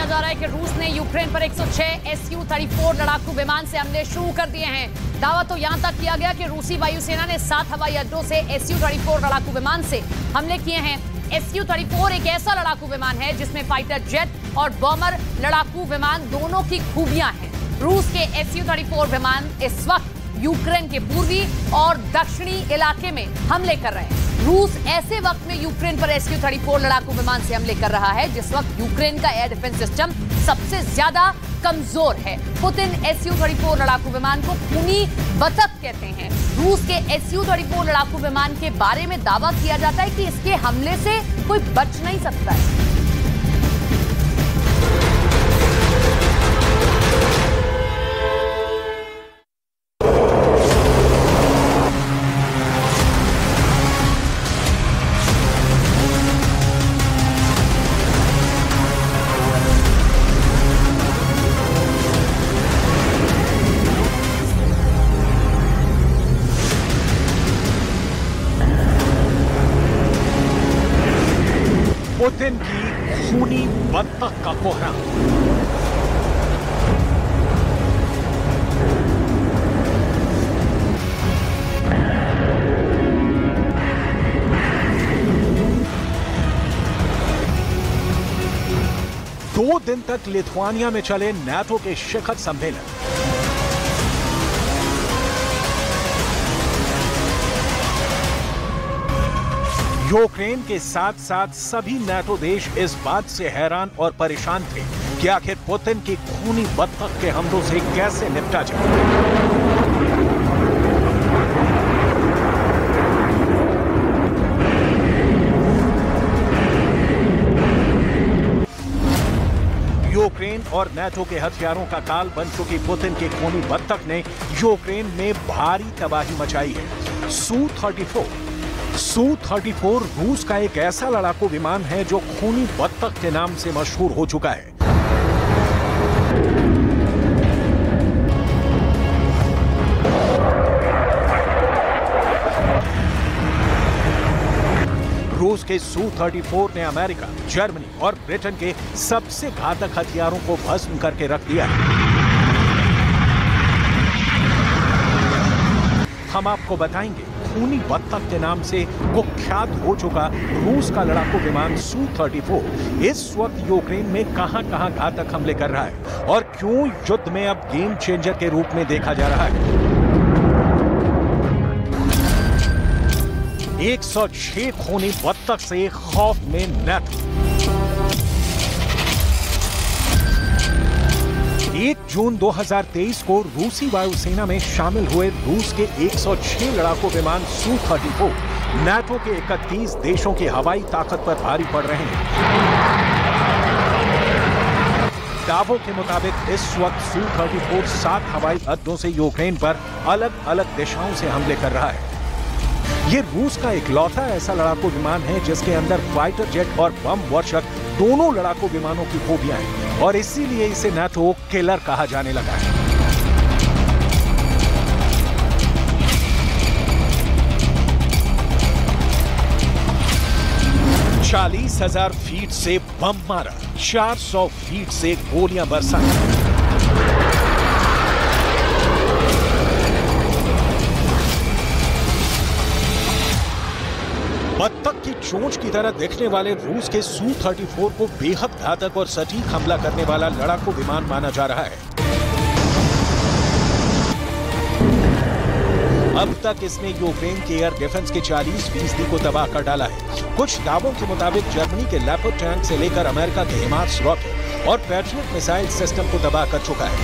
किया जा रहा है कि रूस ने यूक्रेन पर 106 Su-34 लड़ाकू विमान से हमले शुरू कर दिए हैं। दावा तो यहां तक किया गया कि रूसी वायुसेना ने 7 हवाई अड्डों से Su-34 लड़ाकू विमान से हमले किए हैं। Su-34 एक ऐसा लड़ाकू विमान है जिसमें फाइटर जेट और बॉमर लड़ाकू विमान दोनों की खूबियां हैं। रूस के Su-34 विमान इस वक्त यूक्रेन के पूर्वी और दक्षिणी इलाके में हमले कर रहे हैं। रूस ऐसे वक्त में यूक्रेन पर Su-34 लड़ाकू विमान से हमले कर रहा है जिस वक्त यूक्रेन का एयर डिफेंस सिस्टम सबसे ज्यादा कमजोर है। पुतिन Su-34 लड़ाकू विमान को खूनी बतख कहते हैं। रूस के Su-34 लड़ाकू विमान के बारे में दावा किया जाता है कि इसके हमले से कोई बच नहीं सकता है। पुतिन की खूनी बतख का कोहराम। दो दिन तक लिथुआनिया में चले नाटो के शिखर सम्मेलन। यूक्रेन के साथ साथ सभी नाटो देश इस बात से हैरान और परेशान थे कि आखिर पुतिन की खूनी बतख के हमलों से कैसे निपटा जाए। यूक्रेन और नाटो के हथियारों का काल बन चुकी पुतिन की खूनी बतख ने यूक्रेन में भारी तबाही मचाई है। Su-34 रूस का एक ऐसा लड़ाकू विमान है जो खूनी बतख के नाम से मशहूर हो चुका है। रूस के Su-34 ने अमेरिका, जर्मनी और ब्रिटेन के सबसे घातक हथियारों को भस्म करके रख दिया है। हम आपको बताएंगे खूनी बतख के नाम से कुख्यात हो चुका रूस का लड़ाकू विमान Su-34 इस वक्त यूक्रेन में कहां-कहां घातक हमले कर रहा है और क्यों युद्ध में अब गेम चेंजर के रूप में देखा जा रहा है। 106 खूनी बतख से खौफ में नाटो। 1 जून 2023 को रूसी वायुसेना में शामिल हुए रूस के 106 लड़ाकू विमान Su-34 नाटो के 31 देशों की हवाई ताकत पर भारी पड़ रहे हैं। दावों के मुताबिक इस वक्त Su-34 7 हवाई अड्डों से यूक्रेन पर अलग अलग दिशाओं से हमले कर रहा है। ये रूस का इकलौता ऐसा लड़ाकू विमान है जिसके अंदर फाइटर जेट और बम वर्षक दोनों लड़ाकू विमानों की खूबियां हैं और इसीलिए इसे नाटो किलर कहा जाने लगा है। चालीस 40,000 फीट से बम मारा, 400 फीट से गोलियां बरसाई। बतख की चोंच की तरह दिखने वाले रूस के Su-34 को बेहद घातक और सटीक हमला करने वाला लड़ाकू विमान माना जा रहा है। अब तक इसने यूक्रेन के एयर डिफेंस के 40% को तबाह कर डाला है। कुछ दावों के मुताबिक जर्मनी के लेपर्ड टैंक से लेकर अमेरिका के हिमार्स रॉकेट और पैट्रियट मिसाइल सिस्टम को तबाह कर चुका है।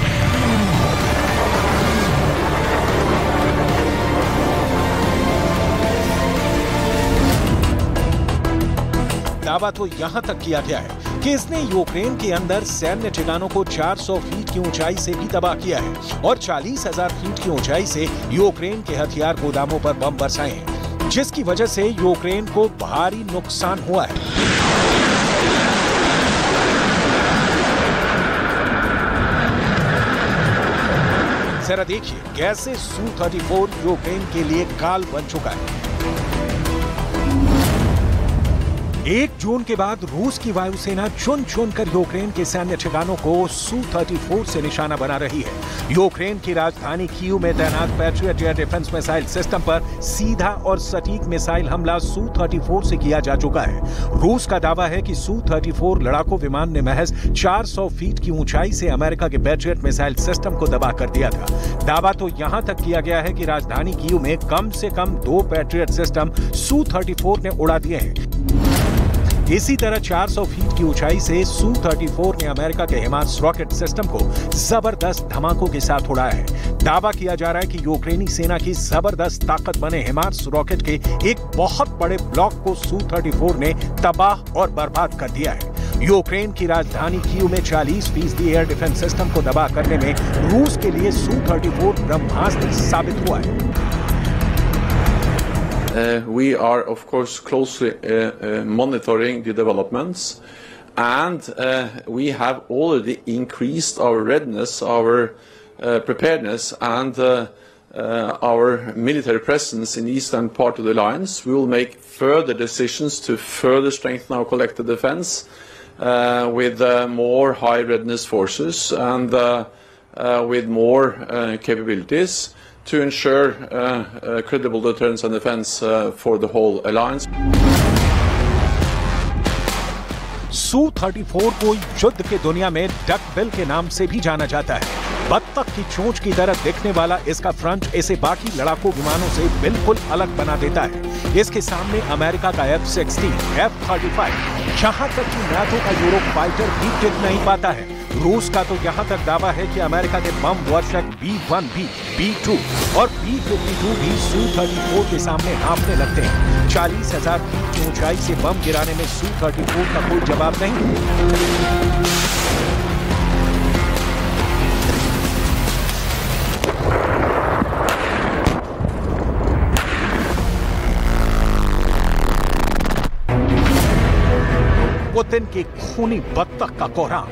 दावा तो यहां तक किया गया है कि इसने यूक्रेन के अंदर सैन्य ठिकानों को 400 फीट की ऊंचाई से भी तबाह किया है और 40,000 फीट की ऊंचाई से यूक्रेन के हथियार गोदामों पर बम बरसाए हैं, जिसकी वजह से यूक्रेन को भारी नुकसान हुआ है। जरा देखिए कैसे Su-34 यूक्रेन के लिए काल बन चुका है। 1 जून के बाद रूस की वायुसेना चुन चुनकर यूक्रेन के सैन्य ठिकानों को Su-34 से निशाना बना रही है। यूक्रेन की राजधानी कीव में तैनात patriot air defence missile system पर सीधा और सटीक मिसाइल हमला Su-34 से किया जा चुका है। रूस का दावा है कि Su-34 लड़ाकू विमान ने महज 400 फीट की ऊंचाई से अमेरिका के पैट्रियट मिसाइल सिस्टम को दबा कर दिया था। दावा तो यहां तक किया गया है कि राजधानी कीव में कम से कम 2 पैट्रियट सिस्टम Su-34 ने उड़ा दिए हैं। इसी तरह 400 फीट की ऊंचाई से Su-34 ने अमेरिका के हिमास रॉकेट सिस्टम को जबरदस्त धमाकों के साथ उड़ाया है। दावा किया जा रहा है कि यूक्रेनी सेना की जबरदस्त ताकत बने हिमास रॉकेट के एक बहुत बड़े ब्लॉक को Su-34 ने तबाह और बर्बाद कर दिया है। यूक्रेन की राजधानी कीव में 40% एयर डिफेंस सिस्टम को तबाह करने में रूस के लिए Su-34 ब्रह्मास्त्र साबित हुआ है। We are, of course, closely monitoring the developments, and we have already increased our readiness, our preparedness, and our military presence in the eastern part of the alliance. We will make further decisions to further strengthen our collective defense with more high readiness forces and with more capabilities to ensure credible deterrence and defense for the whole alliance. Su-34 को युद्ध के दुनिया में duckbill के नाम से भी जाना जाता है। बत्तख की चोंच की तरह दिखने वाला इसका फ्रंट इसे बाकी लड़ाकू विमानों से बिल्कुल अलग बना देता है। इसके सामने अमेरिका का F-16, F-35, यहां तक कि नाटो का यूरोप फाइटर भी टिक नहीं पाता है। रूस का तो यहां तक दावा है कि अमेरिका के बम वर्षक B-1B, B-2 और B-52 भी Su-34 के सामने हाँफने लगते हैं। 40,000 फीट की ऊंचाई से बम गिराने में Su-34 का कोई जवाब नहीं। पुतिन के खूनी बत्तख का कोहराम।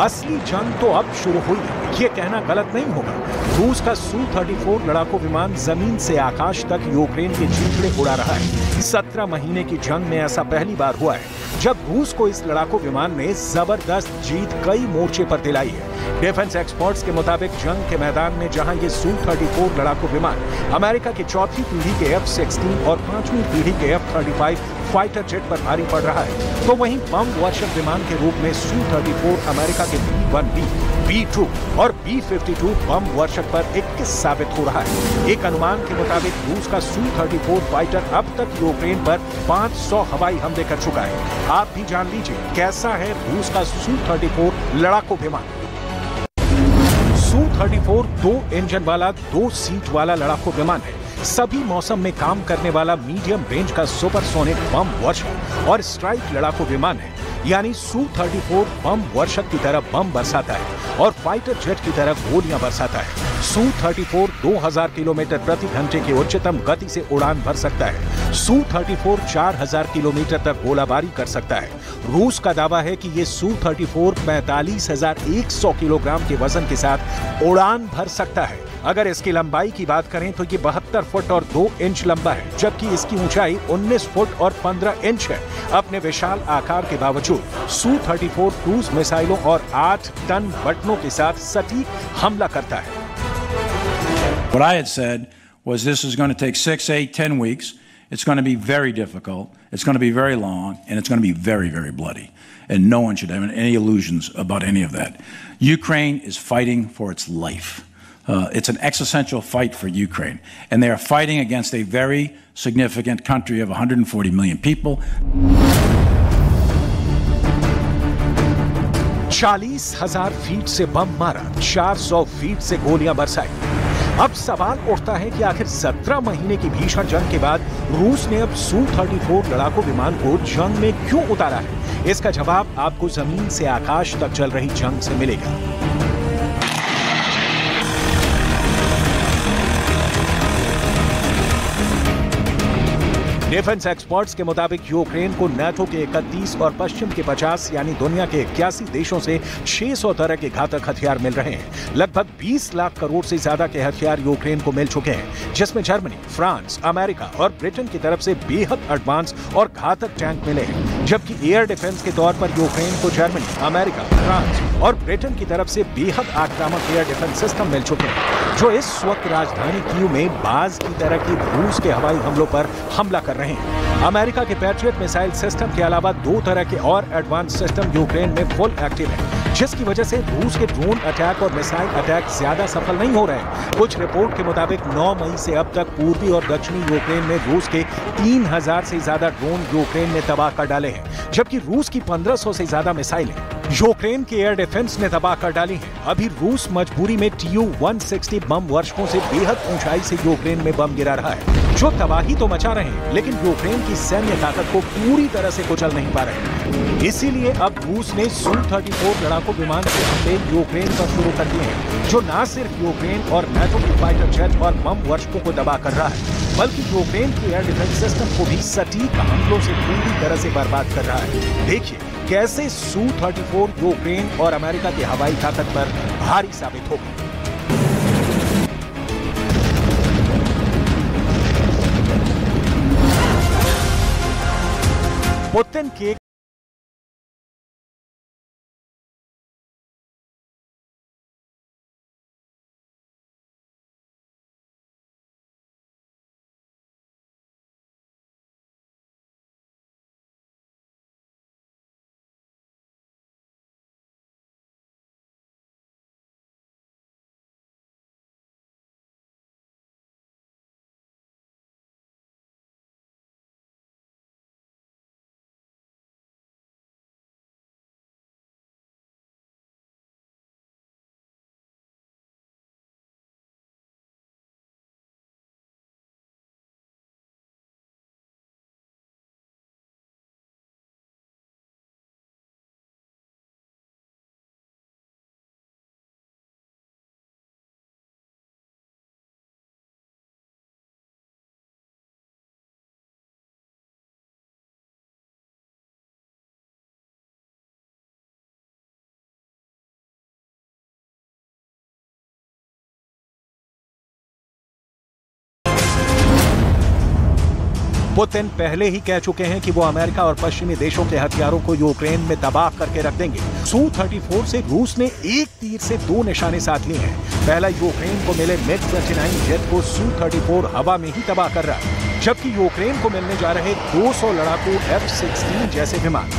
असली जंग तो अब शुरू हुई है, ये कहना गलत नहीं होगा। रूस का Su-34 लड़ाकू विमान जमीन से आकाश तक यूक्रेन के चीथड़े उड़ा रहा है। 17 महीने की जंग में ऐसा पहली बार हुआ है जब रूस को इस लड़ाकू विमान ने जबरदस्त जीत कई मोर्चे पर दिलाई है। डिफेंस एक्सपर्ट्स के मुताबिक जंग के मैदान में जहां ये Su-34 लड़ाकू विमान अमेरिका की 4थी पीढ़ी के F-16 और 5वीं पीढ़ी के F-35 फाइटर जेट पर भारी पड़ रहा है, तो वहीं बम वर्षक विमान के रूप में Su-34 अमेरिका के B-1B, B-2 और B-52 बम वर्षक पर 21 साबित हो रहा है। एक अनुमान के मुताबिक रूस का Su-34 फाइटर अब तक यूक्रेन पर 500 हवाई हमले कर चुका है। आप भी जान लीजिए कैसा है रूस का Su-34 लड़ाकू विमान। Su-34 2 इंजन वाला 2 सीट वाला लड़ाकू विमान है। सभी मौसम में काम करने वाला मीडियम रेंज का सुपरसोनिक बम वर्षक और स्ट्राइक लड़ाकू विमान है। यानी Su-34 बम वर्षक की तरह बम बरसाता है और फाइटर जेट की तरह गोलियां बरसाता है। Su-34 2000 किलोमीटर प्रति घंटे की उच्चतम गति से उड़ान भर सकता है। Su-34 4000 किलोमीटर तक गोलाबारी कर सकता है। रूस का दावा है कि ये Su-34 45,100 किलोग्राम के वजन के साथ उड़ान भर सकता है। अगर इसकी लंबाई की बात करें तो ये 72 फुट और 2 इंच लंबा है, जबकि इसकी ऊंचाई 19 फुट और 15 इंच है। अपने विशाल आकार के बावजूद Su-34 क्रूज मिसाइलों और 8 टन बटनों के साथ सटीक हमला करता है। What I had said was this is going to take 6, 8, 10 weeks. It's going to be very difficult. It's going to be very long, and it's going to be very, very bloody. And no one should have any illusions about any of that. Ukraine is fighting for its life. It's an existential fight for Ukraine. And they are fighting against a very significant country of 140 million people. 40,000 feet से बम मारा, 400 feet से गोलियां बरसाई। अब सवाल उठता है कि आखिर 17 महीने की भीषण जंग के बाद रूस ने अब Su-34 लड़ाकू विमान को जंग में क्यों उतारा है? इसका जवाब आपको जमीन से आकाश तक चल रही जंग से मिलेगा। डिफेंस एक्सपर्ट्स के मुताबिक यूक्रेन को नाटो के 31 और पश्चिम के 50 यानी दुनिया के 81 देशों से 600 तरह के घातक हथियार मिल रहे हैं। लगभग 20 लाख करोड़ से ज्यादा के हथियार यूक्रेन को मिल चुके हैं, जिसमें जर्मनी, फ्रांस, अमेरिका और ब्रिटेन की तरफ से बेहद एडवांस और घातक टैंक मिले हैं। जबकि एयर डिफेंस के तौर पर यूक्रेन को जर्मनी, अमेरिका, फ्रांस और ब्रिटेन की तरफ से बेहद आक्रामक एयर डिफेंस सिस्टम मिल चुके हैं, जो इस वक्त राजधानी कीव में बाज की तरह की रूस के हवाई हमलों पर हमला कर रहे हैं। अमेरिका के पैट्रियट मिसाइल सिस्टम के अलावा 2 तरह के और एडवांस सिस्टम यूक्रेन में फुल एक्टिव है, जिसकी वजह से रूस के ड्रोन अटैक और मिसाइल अटैक ज्यादा सफल नहीं हो रहे हैं। कुछ रिपोर्ट के मुताबिक 9 मई से अब तक पूर्वी और दक्षिणी यूक्रेन में रूस के 3000 से ज्यादा ड्रोन यूक्रेन ने तबाह कर डाले हैं, जबकि रूस की 1500 से ज्यादा मिसाइलें यूक्रेन के एयर डिफेंस ने तबाह कर डाली हैं। अभी रूस मजबूरी में TU-160 बम वर्षों से बेहद ऊंचाई से यूक्रेन में बम गिरा रहा है, जो तबाही तो मचा रहे हैं, लेकिन यूक्रेन की सैन्य ताकत को पूरी तरह से कुचल नहीं पा रहे हैं। इसीलिए अब रूस ने Su-34 लड़ाकू विमान के हमले यूक्रेन पर शुरू कर दिए हैं, जो न सिर्फ यूक्रेन और नाटो की फाइटर जेट और बम वर्षकों को तबाह कर रहा है, बल्कि यूक्रेन के एयर डिफेंस सिस्टम को भी सटीक हमलों से पूरी तरह से बर्बाद कर रहा है। देखिए कैसे Su-34 यूक्रेन और अमेरिका की हवाई ताकत पर भारी साबित होगा। पुतिन के पुतिन पहले ही कह चुके हैं कि वो अमेरिका और पश्चिमी देशों के हथियारों को यूक्रेन में तबाह करके रख देंगे। Su-34 से रूस ने एक तीर से 2 निशाने साध लिए हैं। पहला, यूक्रेन को मिले MiG-29 जेट को Su-34 हवा में ही तबाह कर रहा है, जबकि यूक्रेन को मिलने जा रहे 200 लड़ाकू F-16 जैसे विमान